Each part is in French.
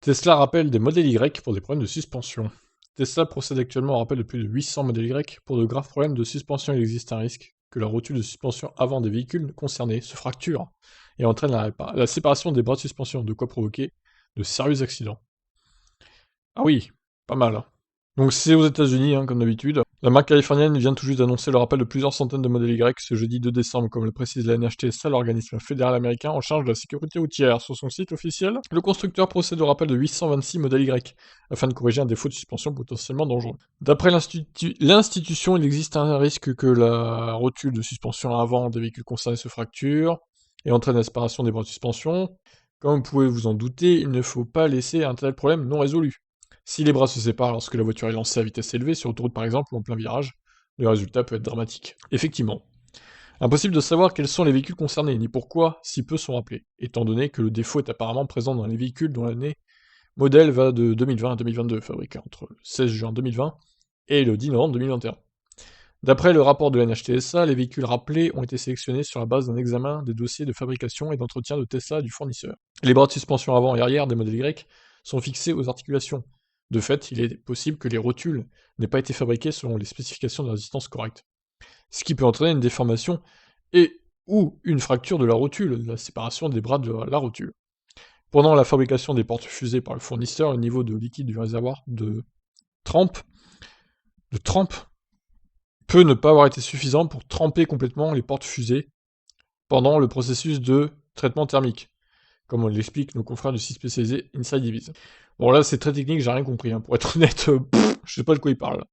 Tesla rappelle des modèles Y pour des problèmes de suspension. Tesla procède actuellement au rappel de plus de 800 modèles Y pour de graves problèmes de suspension. Il existe un risque que la rotule de suspension avant des véhicules concernés se fracture et entraîne la séparation des bras de suspension, de quoi provoquer de sérieux accidents. Ah oui, pas mal, hein. Donc c'est aux États-Unis, hein, comme d'habitude. La marque californienne vient tout juste d'annoncer le rappel de plusieurs centaines de modèles Y ce jeudi 2 décembre, comme le précise la NHTSA, l'organisme fédéral américain en charge de la sécurité routière. Sur son site officiel, le constructeur procède au rappel de 826 modèles Y, afin de corriger un défaut de suspension potentiellement dangereux. D'après l'institution, il existe un risque que la rotule de suspension avant des véhicules concernés se fracture et entraîne la séparation des bras de suspension. Comme vous pouvez vous en douter, il ne faut pas laisser un tel problème non résolu. Si les bras se séparent lorsque la voiture est lancée à vitesse élevée, sur autoroute par exemple, ou en plein virage, le résultat peut être dramatique. Effectivement. Impossible de savoir quels sont les véhicules concernés, ni pourquoi si peu sont rappelés, étant donné que le défaut est apparemment présent dans les véhicules dont l'année modèle va de 2020 à 2022, fabriqués entre le 16 juin 2020 et le 10 novembre 2021. D'après le rapport de la NHTSA, les véhicules rappelés ont été sélectionnés sur la base d'un examen des dossiers de fabrication et d'entretien de Tesla du fournisseur. Les bras de suspension avant et arrière des modèles Y sont fixés aux articulations. De fait, il est possible que les rotules n'aient pas été fabriquées selon les spécifications de résistance correctes, ce qui peut entraîner une déformation et ou une fracture de la rotule, la séparation des bras de la rotule. Pendant la fabrication des portes fusées par le fournisseur, le niveau de liquide du réservoir de trempe peut ne pas avoir été suffisant pour tremper complètement les portes fusées pendant le processus de traitement thermique, comme on l'explique nos confrères du site spécialisé Inside Division. Bon là c'est très technique, j'ai rien compris, hein. Pour être honnête, je sais pas de quoi il parle.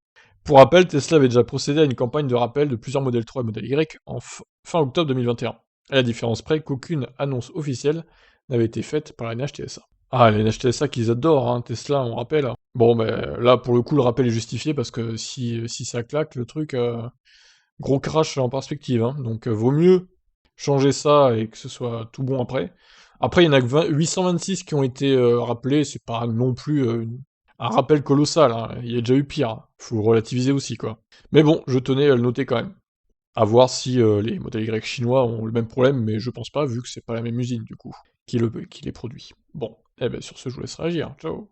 Pour rappel, Tesla avait déjà procédé à une campagne de rappel de plusieurs modèles 3 et modèles Y en fin octobre 2021, à la différence près qu'aucune annonce officielle n'avait été faite par la NHTSA. Ah, les NHTSA qu'ils adorent, hein, Tesla, on rappelle. Bon, ben là, pour le coup, le rappel est justifié, parce que si ça claque, le truc, gros crash en perspective, hein. Donc vaut mieux changer ça et que ce soit tout bon après. Après, il y en a que 826 qui ont été rappelés, c'est pas non plus un rappel colossal, hein. Il y a déjà eu pire, hein. Faut relativiser aussi, quoi. Mais bon, je tenais à le noter quand même. À voir si les modèles Y chinois ont le même problème, mais je pense pas, vu que c'est pas la même usine, du coup, qui les produit. Bon, eh ben sur ce, je vous laisse réagir. Ciao.